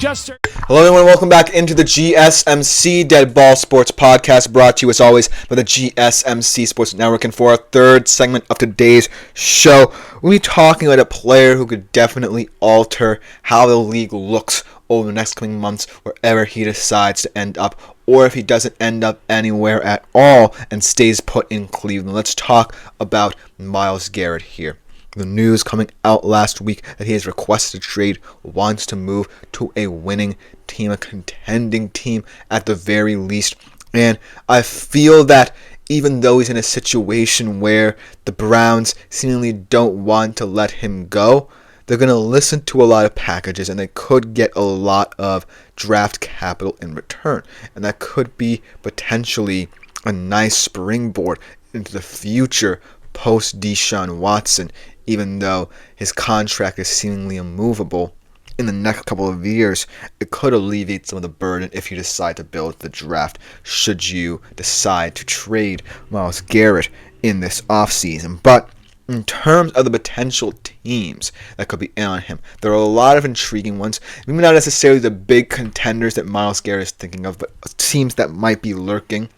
Jester. Hello everyone, welcome back into the GSMC Dead Ball Sports Podcast, brought to you as always by the GSMC Sports Network. And for our third segment of today's show, we'll be talking about a player who could definitely alter how the league looks over the next coming months, wherever he decides to end up, or if he doesn't end up anywhere at all and stays put in Cleveland. Let's talk about Myles Garrett here. The news coming out last week that he has requested a trade, wants to move to a winning team, a contending team at the very least. And I feel that even though he's in a situation where the Browns seemingly don't want to let him go, they're going to listen to a lot of packages and they could get a lot of draft capital in return. And that could be potentially a nice springboard into the future post Deshaun Watson, even though his contract is seemingly immovable. In the next couple of years, it could alleviate some of the burden if you decide to build the draft, should you decide to trade Myles Garrett in this offseason. But in terms of the potential teams that could be in on him, there are a lot of intriguing ones. Maybe not necessarily the big contenders that Myles Garrett is thinking of, but teams that might be lurking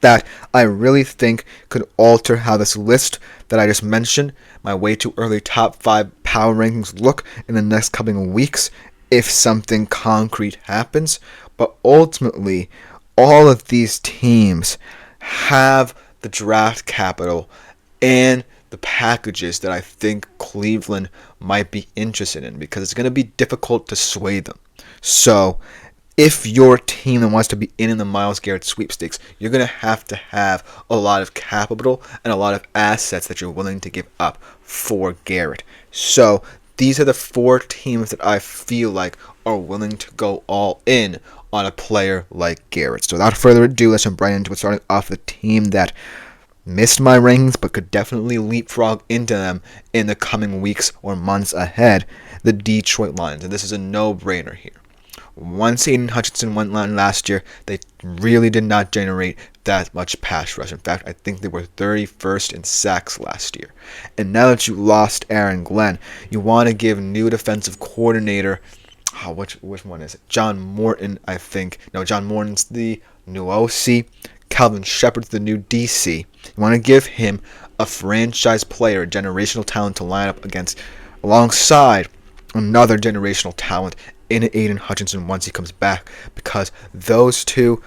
that I really think could alter how this list that I just mentioned, my way too early top 5 power rankings, look in the next coming weeks if something concrete happens. But ultimately, all of these teams have the draft capital and the packages that I think Cleveland might be interested in, because it's going to be difficult to sway them. So if your team that wants to be in the Myles Garrett sweepstakes, you're going to have a lot of capital and a lot of assets that you're willing to give up for Garrett. So these are the 4 teams that I feel like are willing to go all in on a player like Garrett. So without further ado, let's jump right into it, starting off the team that missed my rankings but could definitely leapfrog into them in the coming weeks or months ahead, the Detroit Lions. And this is a no-brainer here. Once Aiden Hutchinson went down last year, they really did not generate that much pass rush. In fact, I think they were 31st in sacks last year. And now that you lost Aaron Glenn, you want to give new defensive coordinator, which one is it? John Morton, I think. No, John Morton's the new OC. Calvin Shepard's the new DC. You want to give him a franchise player, a generational talent to line up against, alongside another generational talent in Aiden Hutchinson once he comes back, because those two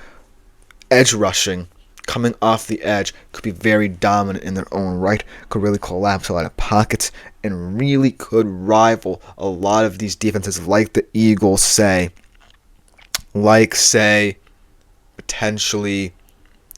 edge rushing coming off the edge could be very dominant in their own right, could really collapse a lot of pockets, and really could rival a lot of these defenses like the Eagles, say potentially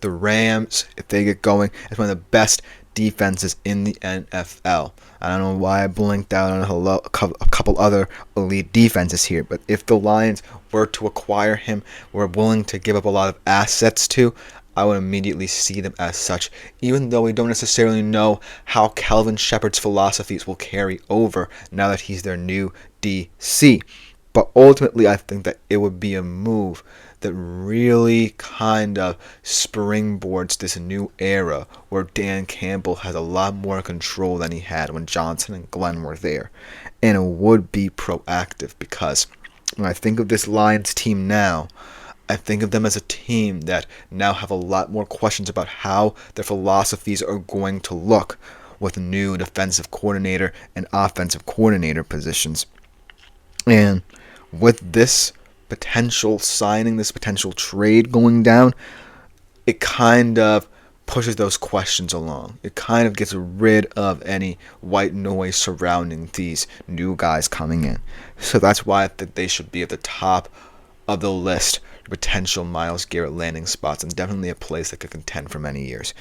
the Rams, if they get going, as one of the best defenses in the NFL. I don't know why I blinked out on a couple other elite defenses here, but if the Lions were to acquire him, were willing to give up a lot of assets to, I would immediately see them as such, even though we don't necessarily know how Calvin Shepard's philosophies will carry over now that he's their new DC. But ultimately, I think that it would be a move that really kind of springboards this new era where Dan Campbell has a lot more control than he had when Johnson and Glenn were there. And it would be proactive, because when I think of this Lions team now, I think of them as a team that now have a lot more questions about how their philosophies are going to look with new defensive coordinator and offensive coordinator positions. And with this potential signing, this potential trade going down, it kind of pushes those questions along. It kind of gets rid of any white noise surrounding these new guys coming in. So that's why I think they should be at the top of the list, potential Myles Garrett landing spots, and definitely a place that could contend for many years.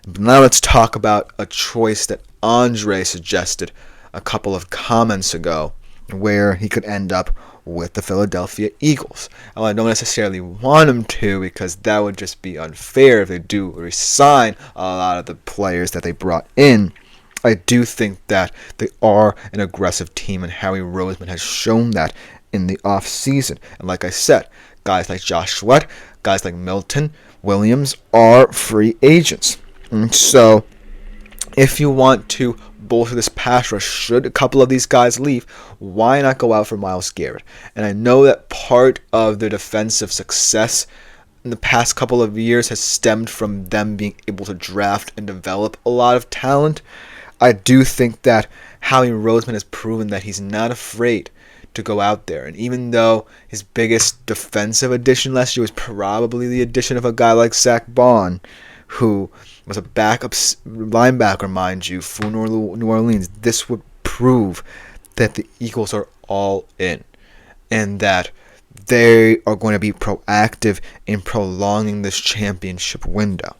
But now let's talk about a choice that Andre suggested a couple of comments ago, where he could end up with the Philadelphia Eagles. Well, I don't necessarily want him to, because that would just be unfair if they do resign a lot of the players that they brought in. I do think that they are an aggressive team, and Howie Roseman has shown that in the offseason. And like I said, guys like Josh Sweat, guys like Milton Williams are free agents. And so if you want to bolster this pass rush, should a couple of these guys leave, why not go out for Myles Garrett? And I know that part of their defensive success in the past couple of years has stemmed from them being able to draft and develop a lot of talent. I do think that Howie Roseman has proven that he's not afraid to go out there. And even though his biggest defensive addition last year was probably the addition of a guy like Zach Bond, who was a backup linebacker, mind you, for New Orleans, this would prove that the Eagles are all in and that they are going to be proactive in prolonging this championship window.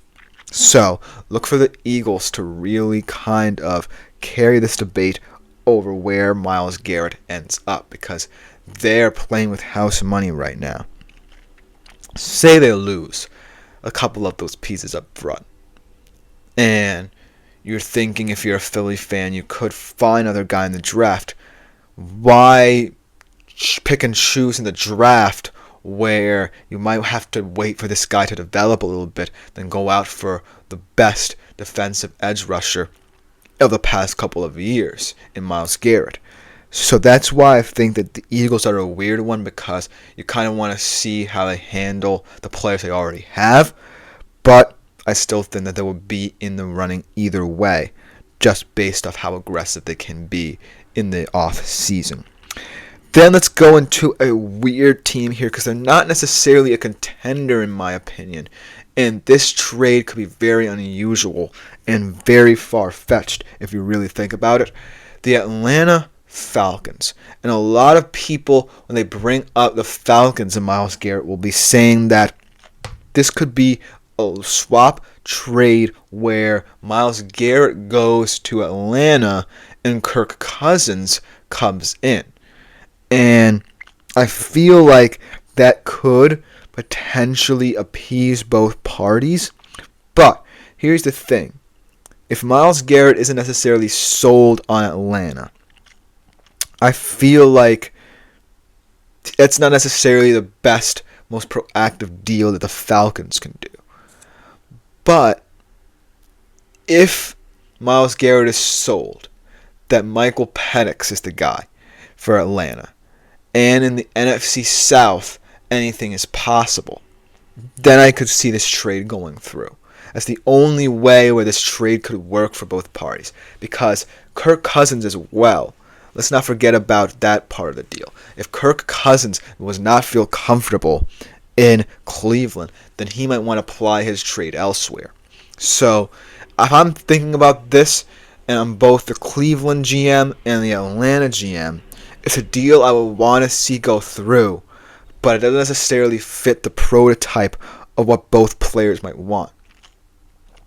So look for the Eagles to really kind of carry this debate over where Myles Garrett ends up, because they're playing with house money right now. Say they lose a couple of those pieces up front, and you're thinking, if you're a Philly fan, you could find another guy in the draft. Why pick and choose in the draft where you might have to wait for this guy to develop a little bit, then go out for the best defensive edge rusher of the past couple of years in Myles Garrett? So that's why I think that the Eagles are a weird one, because you kind of want to see how they handle the players they already have. But I still think that they will be in the running either way, just based off how aggressive they can be in the off season. Then let's go into a weird team here, because they're not necessarily a contender in my opinion. And this trade could be very unusual and very far-fetched if you really think about it. The Atlanta Falcons. And a lot of people, when they bring up the Falcons and Myles Garrett, will be saying that this could be a swap trade where Myles Garrett goes to Atlanta and Kirk Cousins comes in. And I feel like that could potentially appease both parties. But here's the thing. If Myles Garrett isn't necessarily sold on Atlanta, I feel like that's not necessarily the best, most proactive deal that the Falcons can do. But if Myles Garrett is sold, that Michael Penix is the guy for Atlanta, and in the NFC South, anything is possible, then I could see this trade going through. That's the only way where this trade could work for both parties. Because Kirk Cousins as well, let's not forget about that part of the deal. If Kirk Cousins does not feel comfortable in Cleveland, then he might want to apply his trade elsewhere. So if I'm thinking about this, and I'm both the Cleveland GM and the Atlanta GM, it's a deal I would want to see go through, but it doesn't necessarily fit the prototype of what both players might want.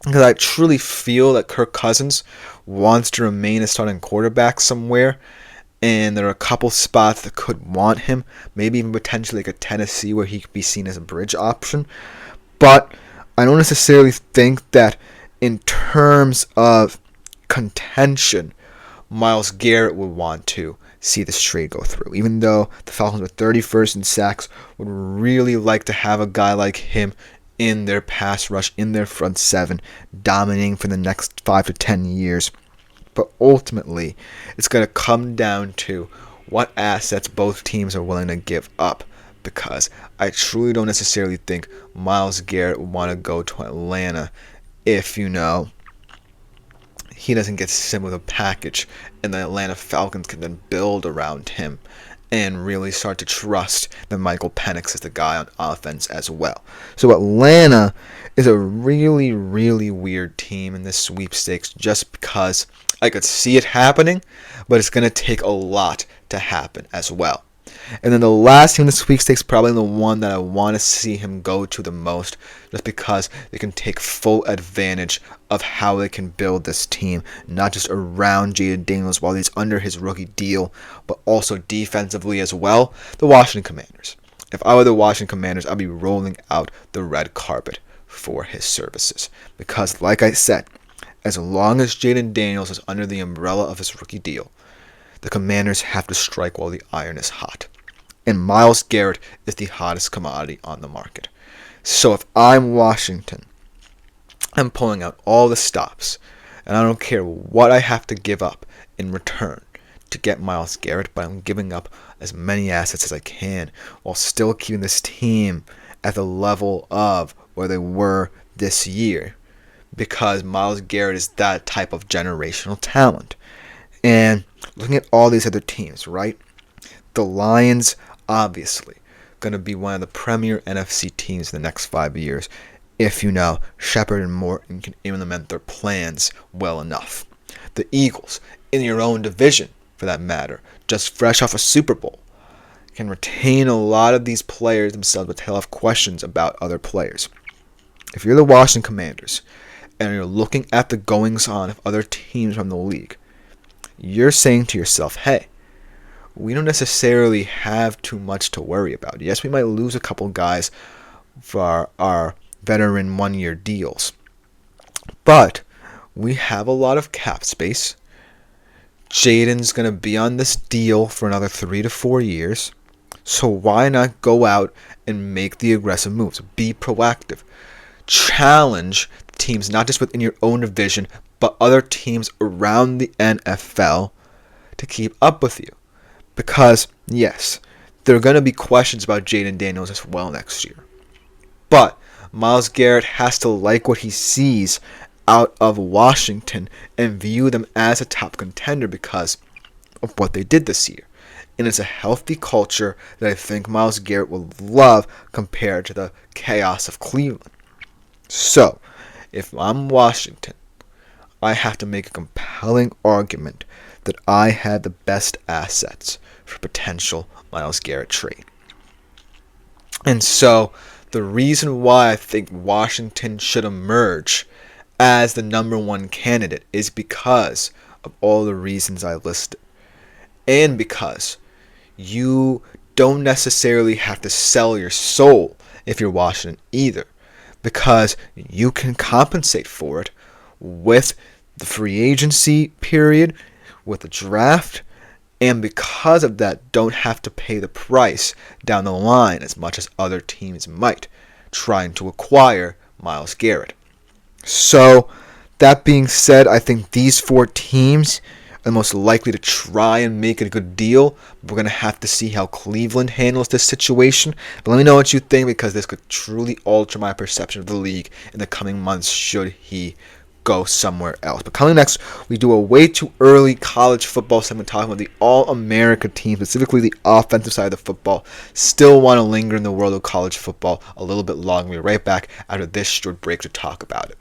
Because I truly feel that Kirk Cousins wants to remain a starting quarterback somewhere, and there are a couple spots that could want him, maybe even potentially like a Tennessee where he could be seen as a bridge option. But I don't necessarily think that in terms of contention, Myles Garrett would want to see this trade go through. Even though the Falcons were 31st in sacks, would really like to have a guy like him in their pass rush, in their front seven, dominating for the next 5 to 10 years. But ultimately, it's going to come down to what assets both teams are willing to give up. Because I truly don't necessarily think Myles Garrett would want to go to Atlanta if, he doesn't get sent with a package, and the Atlanta Falcons can then build around him and really start to trust that Michael Penix is the guy on offense as well. So Atlanta is a really, really weird team in this sweepstakes, just because I could see it happening, but it's going to take a lot to happen as well. And then the last team in the sweepstakes, probably the one that I want to see him go to the most, just because they can take full advantage of how they can build this team, not just around Jaden Daniels while he's under his rookie deal, but also defensively as well, the Washington Commanders. If I were the Washington Commanders, I'd be rolling out the red carpet for his services. Because, like I said, as long as Jaden Daniels is under the umbrella of his rookie deal, the Commanders have to strike while the iron is hot. And Myles Garrett is the hottest commodity on the market. So if I'm Washington, I'm pulling out all the stops And I don't care what I have to give up in return to get Myles Garrett, but I'm giving up as many assets as I can while still keeping this team at the level of where they were this year, because Myles Garrett is that type of generational talent. And looking at all these other teams, right? The Lions, obviously, going to be one of the premier NFC teams in the next 5 years if Shepard and Morton can implement their plans well enough. The Eagles, in your own division, for that matter, just fresh off a Super Bowl, can retain a lot of these players themselves, but they'll have questions about other players. If you're the Washington Commanders and you're looking at the goings-on of other teams from the league, you're saying to yourself, hey, we don't necessarily have too much to worry about. Yes, we might lose a couple guys for our veteran one-year deals, but we have a lot of cap space. Jaden's going to be on this deal for another 3 to 4 years. So why not go out and make the aggressive moves? Be proactive. Challenge teams not just within your own division, but other teams around the NFL to keep up with you. Because, yes, there are going to be questions about Jaden Daniels as well next year. But Myles Garrett has to like what he sees out of Washington and view them as a top contender because of what they did this year. And it's a healthy culture that I think Myles Garrett will love compared to the chaos of Cleveland. So, if I'm Washington, I have to make a compelling argument that I had the best assets for potential Myles Garrett trade. And so, the reason why I think Washington should emerge as the number one candidate is because of all the reasons I listed. And because you don't necessarily have to sell your soul if you're Washington either. Because you can compensate for it with the free agency period, with the draft, and because of that, don't have to pay the price down the line as much as other teams might, trying to acquire Myles Garrett. So, that being said, I think these 4 teams are the most likely to try and make a good deal. We're going to have to see how Cleveland handles this situation. But let me know what you think, because this could truly alter my perception of the league in the coming months should he go somewhere else. But coming next, we do a way too early college football segment talking about the All-America team, specifically the offensive side of the football. Still want to linger in the world of college football a little bit longer. We'll be right back after this short break to talk about it.